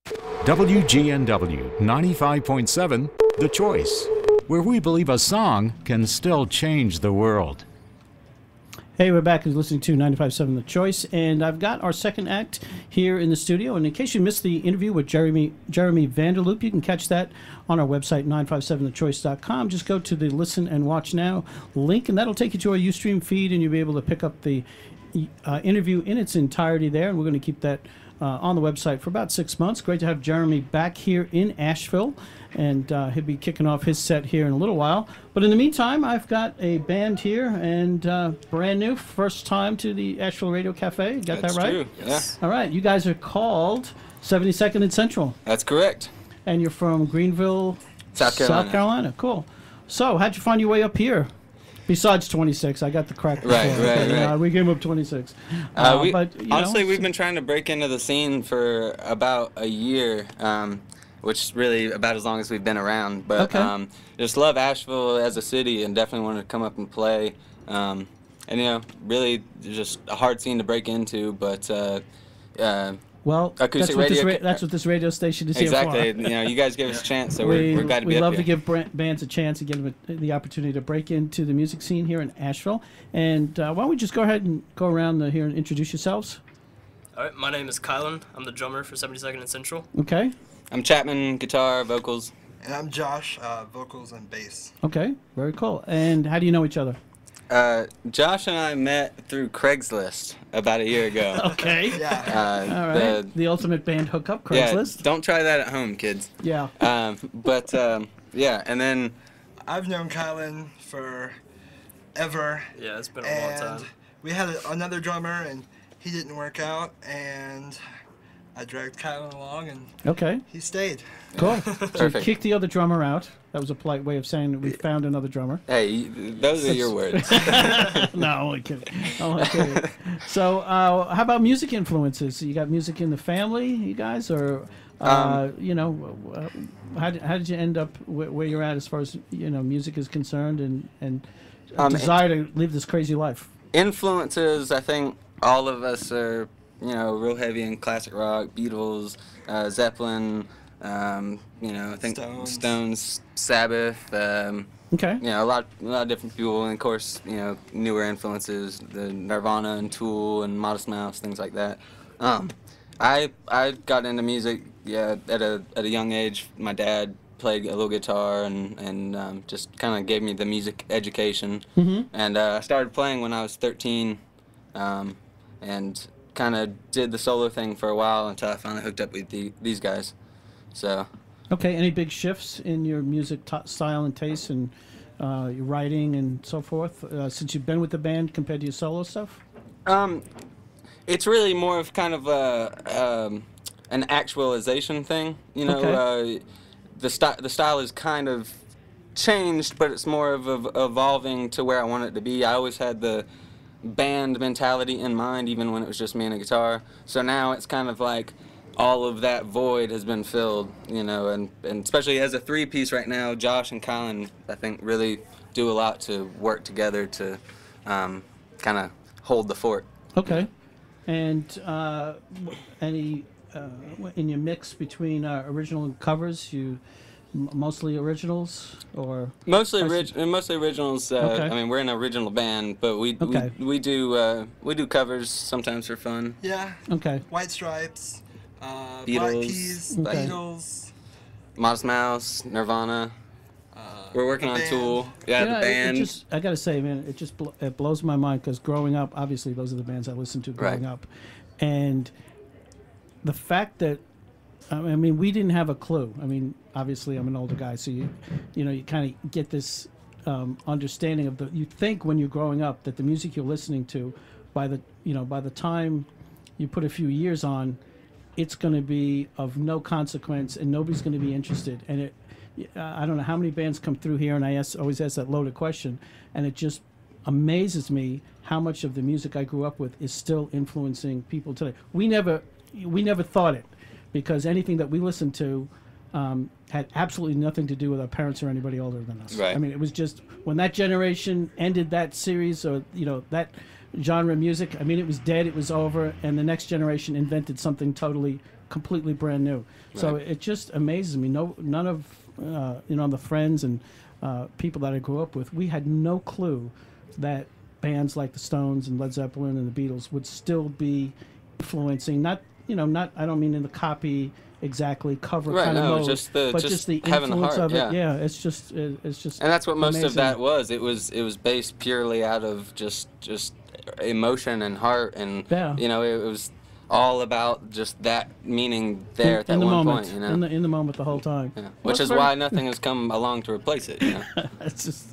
WGNW 95.7, The Choice, where we believe a song can still change the world. Hey, we're back. You're listening to 95.7 The Choice, and I've got our second act here in the studio. And in case you missed the interview with Jeremy Vanderloop, you can catch that on our website, 957thechoice.com. Just go to the Listen and Watch Now link, and that'll take you to our Ustream feed, and you'll be able to pick up the interview in its entirety there. And we're going to keep that on the website for about 6 months. Great to have Jeremy back here in Asheville, and he'll be kicking off his set here in a little while. But in the meantime, I've got a band here, and brand new, first time to the Asheville Radio Cafe. Got that right? That's true, yes. All right, you guys are called 72nd and Central. That's correct. And you're from Greenville, South Carolina. Cool. So, how'd you find your way up here? Besides 26, I got the crack before. Right. We came up 26. But, honestly, we've been trying to break into the scene for about a year, which is really about as long as we've been around. But just love Asheville as a city and definitely wanted to come up and play. And, really just a hard scene to break into, but... Well, that's what this radio station is here for. Exactly. You guys gave us a chance, so we're glad to be up here. We love to give bands a chance and give them the opportunity to break into the music scene here in Asheville. And why don't we just go ahead and go around here and introduce yourselves? All right, my name is Kylan. I'm the drummer for 72nd and Central. Okay. I'm Chapman, guitar, vocals. And I'm Josh, vocals and bass. Okay, very cool. And how do you know each other? Josh and I met through Craigslist about a year ago. Okay. Yeah. All right. The ultimate band hookup, Craigslist. Yeah, don't try that at home, kids. Yeah. Yeah, and then... I've known Kylan for ever. Yeah, it's been a long time. We had another drummer, and he didn't work out, and I dragged Kylan along, and he stayed. Cool. So you kicked the other drummer out. That was a polite way of saying that we found another drummer. Hey, those are your words. No, I'm only kidding. So, how about music influences? You got music in the family, you guys, or how did you end up where you're at as far as music is concerned, and desire to live this crazy life? Influences, I think all of us are real heavy in classic rock, Beatles, Zeppelin. I think Stones, Sabbath. Okay. A lot of different people, and of course, newer influences, the Nirvana and Tool and Modest Mouse, things like that. I got into music, at a young age. My dad played a little guitar and just kind of gave me the music education. Mm-hmm. And I started playing when I was 13, and kind of did the solo thing for a while until I finally hooked up with these guys. So. Okay. Any big shifts in your music style and taste and your writing and so forth since you've been with the band compared to your solo stuff? It's really more of kind of an actualization thing. The style is kind of changed, but it's more of evolving to where I want it to be. I always had the band mentality in mind, even when it was just me and a guitar. So now it's kind of like all of that void has been filled, and especially as a three-piece right now, Josh and Kylan, I think, really do a lot to work together to kind of hold the fort. Okay. And any in your mix between original and covers, mostly originals or mostly originals. Okay. I mean, we're an original band, but we do covers sometimes for fun. Yeah. Okay. White Stripes, Black Beatles, Keys, Okay. Beatles, Modest Mouse, Nirvana. We're working on band. Tool. Yeah, the band. I gotta say, man, it blows my mind because growing up, obviously those are the bands I listened to growing up, and the fact that we didn't have a clue. I mean, obviously I'm an older guy, so you kind of get this understanding of you think when you're growing up that the music you're listening to, by the time you put a few years on, it's going to be of no consequence and nobody's going to be interested. And I don't know how many bands come through here, and I always ask that loaded question, and it just amazes me how much of the music I grew up with is still influencing people today. We never thought it, because anything that we listened to had absolutely nothing to do with our parents or anybody older than us. Right. I mean, it was just when that generation ended that series or that genre of music, I mean, it was dead, it was over, and the next generation invented something totally completely brand new. So it just amazes me. None of the friends and people that I grew up with, we had no clue that bands like the Stones and Led Zeppelin and the Beatles would still be influencing. Not I don't mean in the copy exactly cover kind of mode, just the influence of it. Yeah, it's just. And that's what most amazing. of that was. It was based purely out of just emotion and heart, and it was all about just that meaning there at that one point. In the moment the whole time. Yeah. Which is why nothing has come along to replace it. It's just.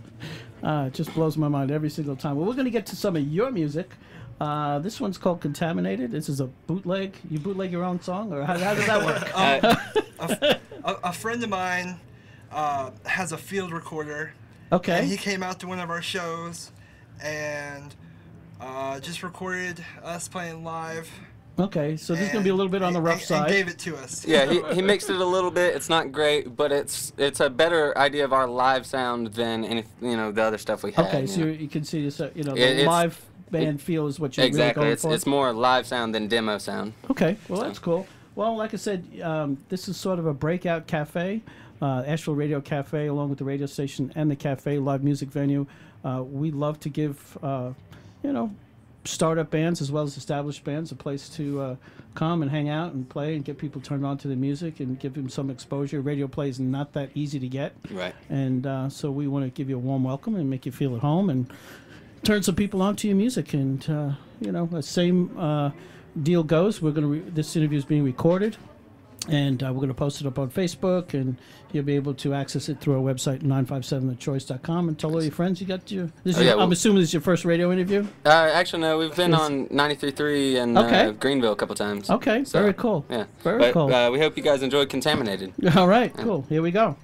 It just blows my mind every single time. Well, we're going to get to some of your music. This one's called Contaminated. This is a bootleg. You bootleg your own song, or how does that work? A friend of mine has a field recorder. Okay. And he came out to one of our shows and just recorded us playing live. Okay, so this is going to be a little bit on the rough side. And gave it to us. Yeah, he mixed it a little bit. It's not great, but it's a better idea of our live sound than the other stuff we had. Okay, so you can see this, the live band feel is what you're really going for. It's more live sound than demo sound. Okay, well that's cool. Well, like I said, this is sort of a breakout cafe, Asheville Radio Cafe, along with the radio station and the cafe, live music venue. We love to give, startup bands as well as established bands a place to come and hang out and play and get people turned on to the music and give them some exposure. Radio play is not that easy to get. Right. And so we want to give you a warm welcome and make you feel at home and turn some people on to your music. And, the same deal goes. We're going to this interview is being recorded, and we're going to post it up on Facebook, and you'll be able to access it through our website, 957thechoice.com, and tell all your friends you got your... I'm assuming this is your first radio interview? Actually, no. We've been on 93.3 in Greenville a couple times. Okay, so, very cool. Yeah. Very cool. We hope you guys enjoyed Contaminated. All right, cool. Here we go.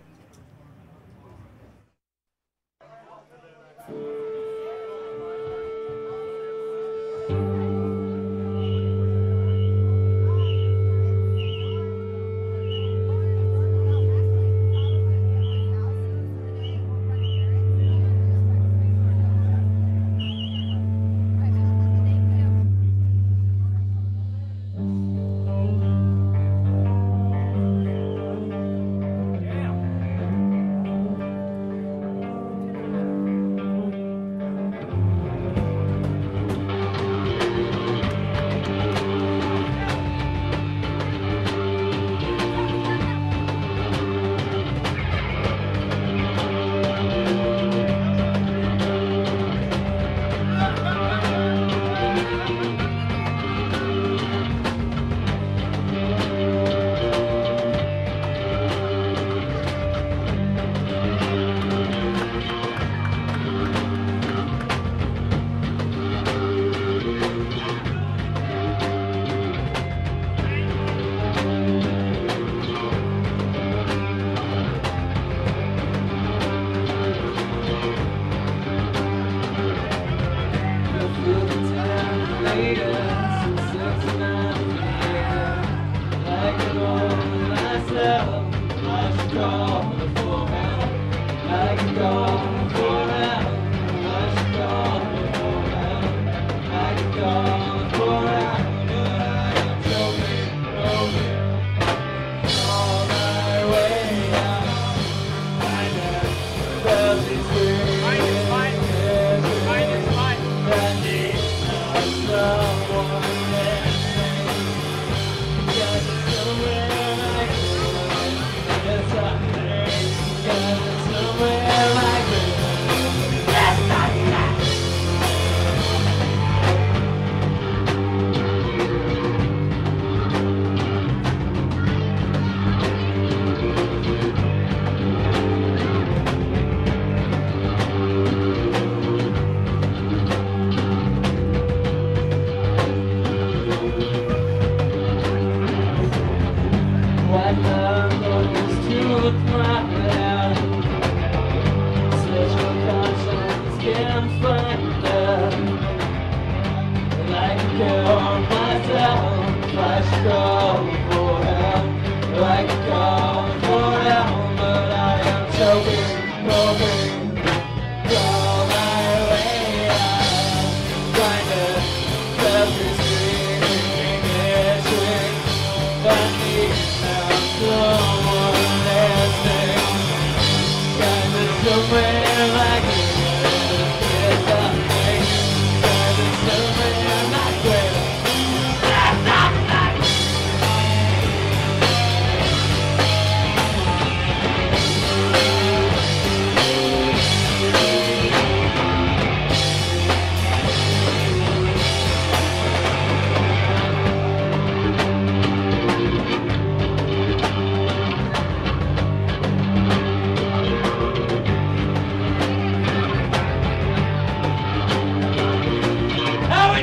But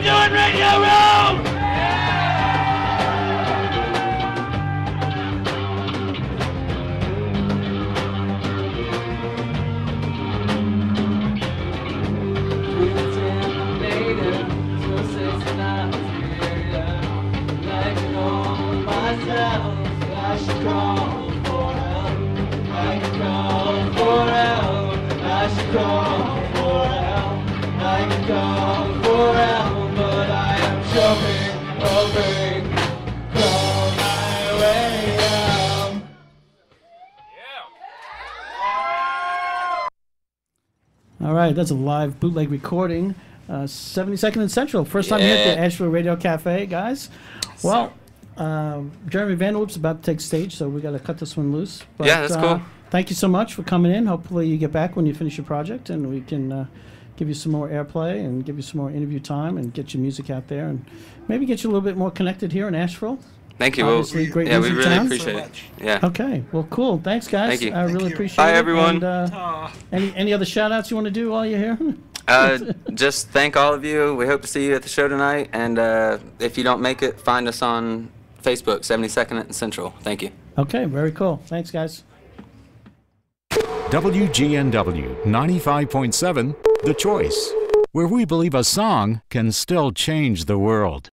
doing Radio Row? All right, that's a live bootleg recording. 72nd and Central. First time here at the Asheville Radio Cafe, guys. Well, Jeremy Vanderloop's about to take stage, so we got to cut this one loose. But, yeah, that's cool. Thank you so much for coming in. Hopefully you get back when you finish your project, and we can give you some more airplay and give you some more interview time and get your music out there and maybe get you a little bit more connected here in Asheville. Thank you. Obviously, well, great yeah, we music really town. appreciate it. Yeah. Okay. Well, cool. Thanks, guys. Thank you. I really appreciate it. Bye, everyone. And, any other shout-outs you want to do while you're here? Just thank all of you. We hope to see you at the show tonight. And if you don't make it, find us on Facebook, 72nd and Central. Thank you. Okay. Very cool. Thanks, guys. WGNW 95.7, The Choice, where we believe a song can still change the world.